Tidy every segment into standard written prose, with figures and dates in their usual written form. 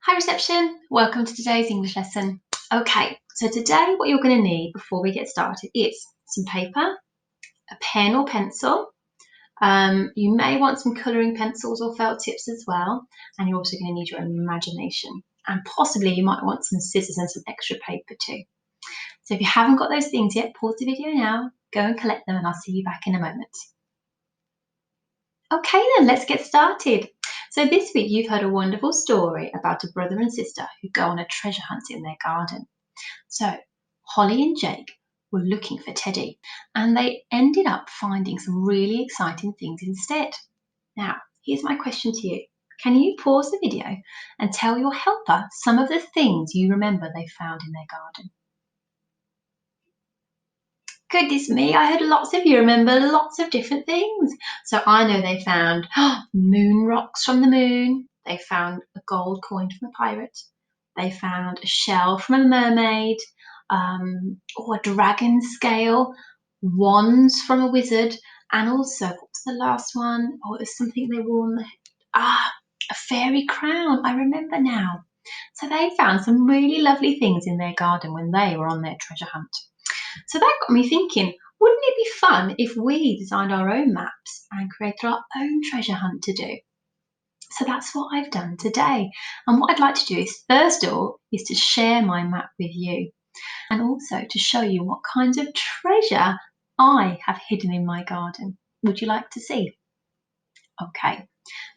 Hi reception, welcome to today's English lesson. Okay, so today what you're going to need before we get started is some paper, a pen or pencil. You may want some colouring pencils or felt tips as well, and you're also going to need your imagination. And possibly you might want some scissors and some extra paper too. So if you haven't got those things yet, pause the video now, go and collect them and I'll see you back in a moment. Okay then, let's get started. So this week you've heard a wonderful story about a brother and sister who go on a treasure hunt in their garden. So Holly and Jake were looking for Teddy and they ended up finding some really exciting things instead. Now, here's my question to you. Can you pause the video and tell your helper some of the things you remember they found in their garden? Goodness me, I heard lots of you remember lots of different things. So I know they found moon rocks from the moon. They found a gold coin from a pirate. They found a shell from a mermaid. A dragon scale. Wands from a wizard. And also, what was the last one? Oh, it was something they wore on the head. A fairy crown. I remember now. So they found some really lovely things in their garden when they were on their treasure hunt. So that got me thinking, wouldn't it be fun if we designed our own maps and created our own treasure hunt to do? So that's what I've done today. And what I'd like to do is, first of all, is to share my map with you and also to show you what kinds of treasure I have hidden in my garden. Would you like to see? Okay,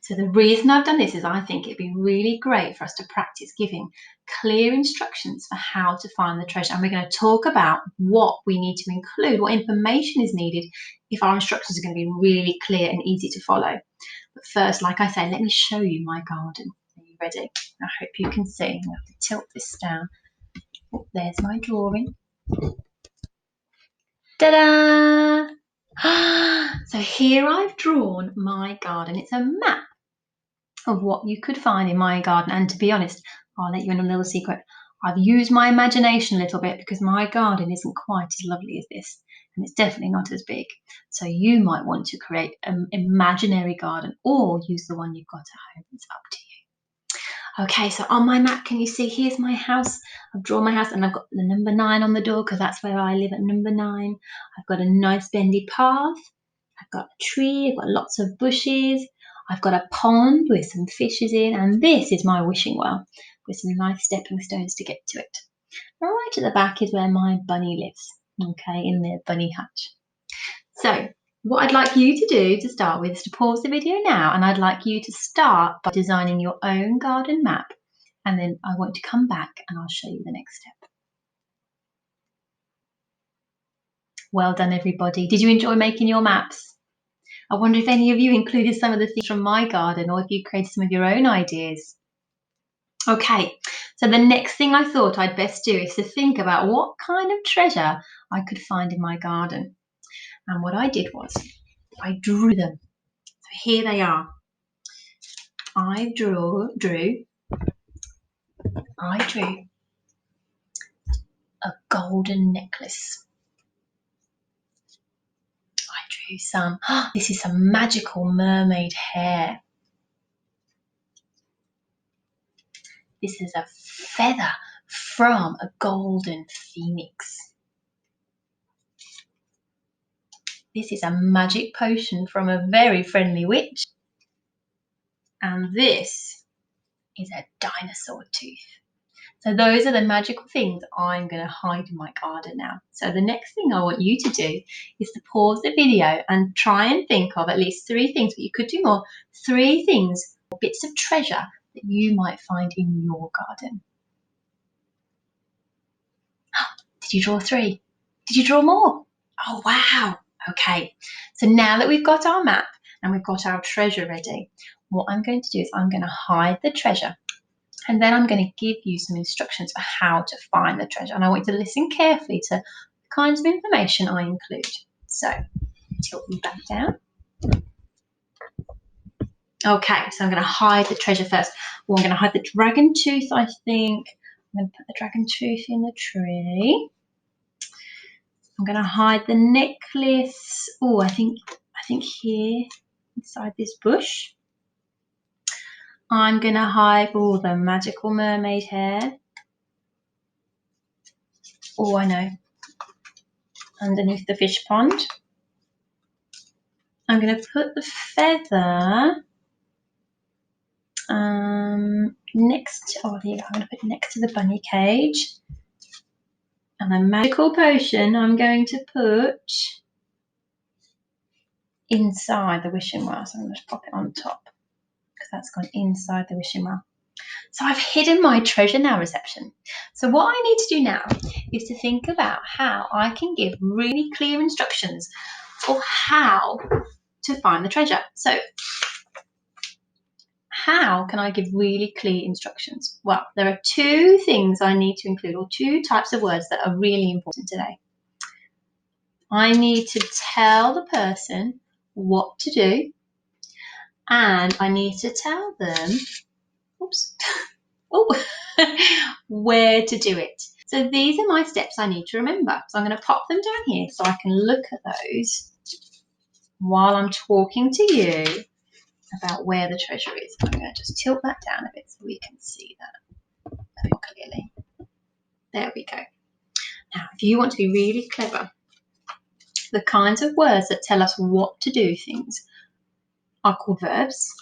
so the reason I've done this is I think it'd be really great for us to practice giving clear instructions for how to find the treasure. And we're going to talk about what we need to include, what information is needed if our instructions are going to be really clear and easy to follow. But first, like I say, let me show you my garden. Are you ready? I hope you can see. I'm going to have to tilt this down. Oh, there's my drawing. Ta-da! So here I've drawn my garden. It's a map of what you could find in my garden. And to be honest, I'll let you in a little secret. I've used my imagination a little bit because my garden isn't quite as lovely as this, and it's definitely not as big. So you might want to create an imaginary garden or use the one you've got at home. It's up to you. Okay, so on my map, can you see here's my house? I've drawn my house and I've got the number 9 on the door because that's where I live, at number 9. I've got a nice bendy path. I've got a tree, I've got lots of bushes. I've got a pond with some fishes in, and this is my wishing well with some nice stepping stones to get to it. Right at the back is where my bunny lives, okay, in their bunny hutch. So what I'd like you to do to start with is to pause the video now, and I'd like you to start by designing your own garden map, and then I want to come back and I'll show you the next step. Well done, everybody. Did you enjoy making your maps? I wonder if any of you included some of the things from my garden or if you created some of your own ideas. Okay, so the next thing I thought I'd best do is to think about what kind of treasure I could find in my garden. And what I did was I drew them. So here they are. I drew a golden necklace. I drew some, this is some magical mermaid hair. This is a feather from a golden phoenix. This is a magic potion from a very friendly witch. And this is a dinosaur tooth. So those are the magical things I'm going to hide in my garden now. So the next thing I want you to do is to pause the video and try and think of at least 3 things, but you could do more, 3 things, bits of treasure that you might find in your garden. Did you draw 3? Did you draw more? Oh, wow. Okay, so now that we've got our map and we've got our treasure ready, what I'm going to do is I'm going to hide the treasure, and then I'm going to give you some instructions for how to find the treasure. And I want you to listen carefully to the kinds of information I include. So tilt you back down. Okay, so I'm going to hide the treasure first. Well, I'm going to hide the dragon tooth, I think. I'm going to put the dragon tooth in the tree. I'm going to hide the necklace. Oh, I think here inside this bush. I'm going to hide all the magical mermaid hair. Oh, I know. Underneath the fish pond. I'm going to put the feather next. Oh, there you go. I'm going to put it next to the bunny cage. And the magical potion I'm going to put inside the wishing well. So I'm going to pop it on top because that's gone inside the wishing well. So I've hidden my treasure now, reception. So what I need to do now is to think about how I can give really clear instructions for how to find the treasure. So how can I give really clear instructions? Well, there are two things I need to include, or two types of words that are really important today. I need to tell the person what to do, and I need to tell them, oops, oh, where to do it. So these are my steps I need to remember. So I'm going to pop them down here so I can look at those while I'm talking to you about where the treasure is. I'm going to just tilt that down a bit so we can see that more clearly. There we go. Now, if you want to be really clever, the kinds of words that tell us what to do things are called verbs.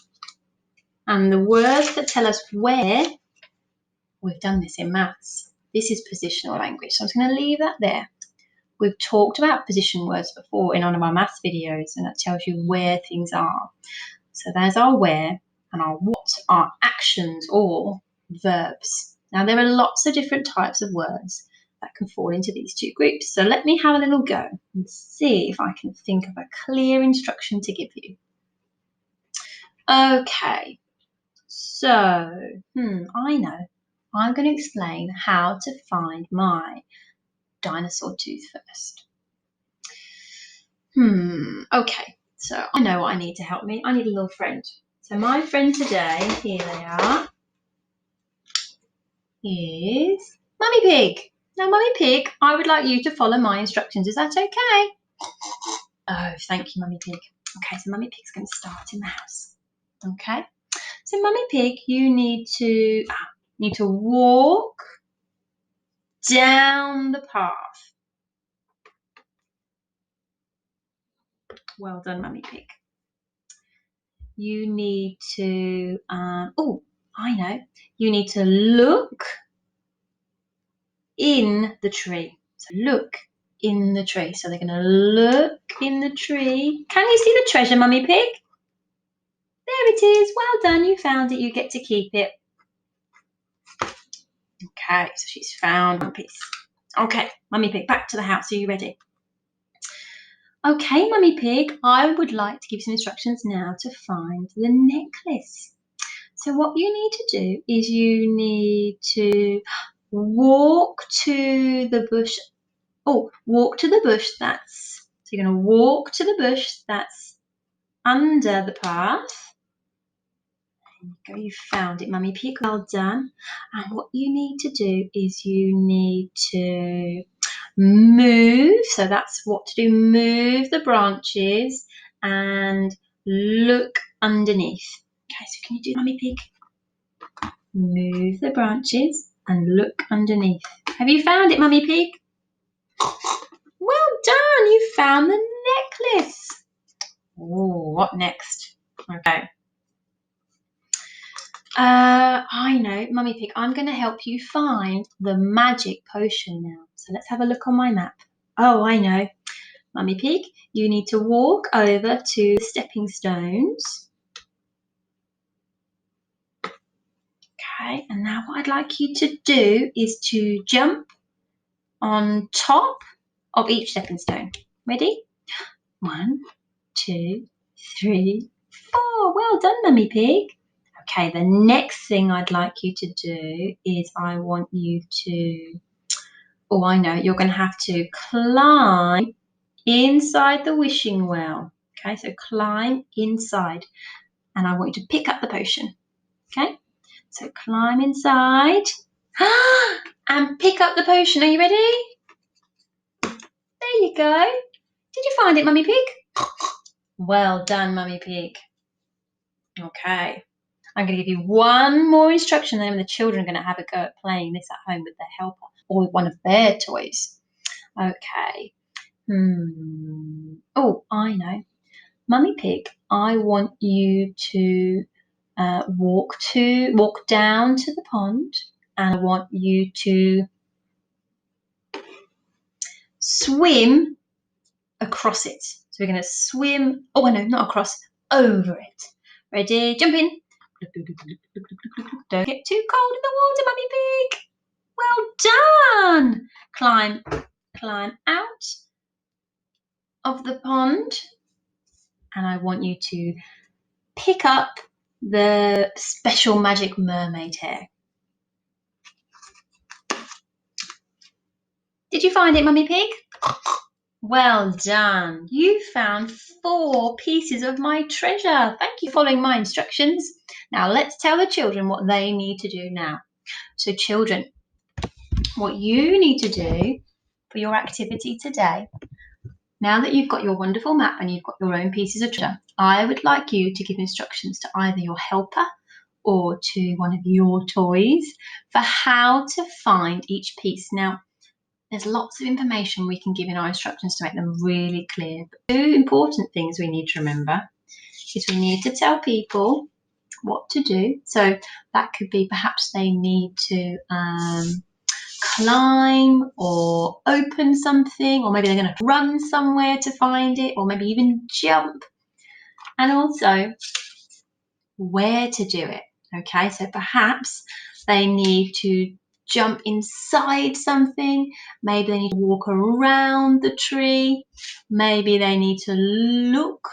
And the words that tell us where, we've done this in maths. This is positional language. So I'm just going to leave that there. We've talked about position words before in one of our maths videos, and that tells you where things are. So there's our where, and our what are actions or verbs. Now there are lots of different types of words that can fall into these two groups. So let me have a little go and see if I can think of a clear instruction to give you. Okay, so I know. I'm going to explain how to find my dinosaur tooth first. Okay, so I know what I need to help me. I need a little friend. So my friend today, here they are, is Mummy Pig. Now, Mummy Pig, I would like you to follow my instructions. Is that okay? Oh, thank you, Mummy Pig. Okay, so Mummy Pig's going to start in the house. Okay, so Mummy Pig, you need to walk down the path. Well done, Mummy Pig. You need to, I know. You need to look in the tree. So look in the tree. So they're going to look in the tree. Can you see the treasure, Mummy Pig? There it is. Well done. You found it. You get to keep it. Okay, so she's found one piece. Okay, Mummy Pig, back to the house. Are you ready? Okay, Mummy Pig, I would like to give some instructions now to find the necklace. So what you need to do is you need to walk to the bush. Oh, walk to the bush that's, so you're going to walk to the bush that's under the path. There you go, you found it, Mummy Pig, well done. And what you need to do is you need to move, so that's what to do, move the branches and look underneath. Okay, so can you do, Mummy Pig? Move the branches and look underneath. Have you found it, Mummy Pig? Well done, you found the necklace. Oh, what next? Okay. I know, Mummy Pig, I'm going to help you find the magic potion now. So let's have a look on my map. Oh, I know. Mummy Pig, you need to walk over to the stepping stones. Okay, and now what I'd like you to do is to jump on top of each stepping stone. Ready? 1, 2, 3, 4. Well done, Mummy Pig. Okay, the next thing I'd like you to do is I want you to, oh, I know, you're going to have to climb inside the wishing well. Okay, so climb inside, and I want you to pick up the potion. Okay, so climb inside and pick up the potion. Are you ready? There you go. Did you find it, Mummy Pig? Well done, Mummy Pig. Okay. I'm going to give you one more instruction, then the children are going to have a go at playing this at home with their helper or with one of their toys. Okay. Oh, I know. Mummy Pig, I want you to walk down to the pond, and I want you to swim across it. So we're going to swim, oh no, not across, over it. Ready? Jump in. Don't get too cold in the water, Mummy Pig. Well done. Climb out of the pond, and I want you to pick up the special magic mermaid hair. Did you find it, Mummy Pig? Well done. You found 4 pieces of my treasure. Thank you for following my instructions. Now let's tell the children what they need to do now. So children, what you need to do for your activity today, now that you've got your wonderful map and you've got your own pieces of treasure, I would like you to give instructions to either your helper or to one of your toys for how to find each piece. Now, there's lots of information we can give in our instructions to make them really clear. But 2 important things we need to remember is we need to tell people what to do. So that could be perhaps they need to climb or open something, or maybe they're going to run somewhere to find it, or maybe even jump, and also where to do it. Okay, so perhaps they need to jump inside something, maybe they need to walk around the tree, maybe they need to look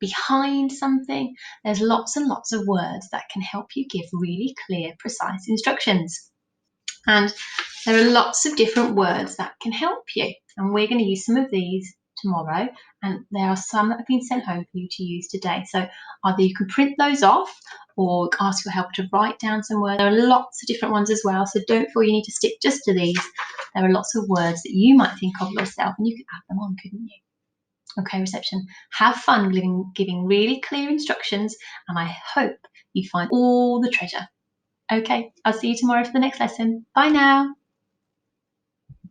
behind something. There's lots and lots of words that can help you give really clear, precise instructions. And there are lots of different words that can help you. And we're going to use some of these tomorrow. And there are some that have been sent home for you to use today. So either you can print those off or ask your helper to write down some words. There are lots of different ones as well. So don't feel you need to stick just to these. There are lots of words that you might think of yourself and you could add them on, couldn't you? Okay, reception. Have fun giving really clear instructions, and I hope you find all the treasure. Okay, I'll see you tomorrow for the next lesson. Bye now.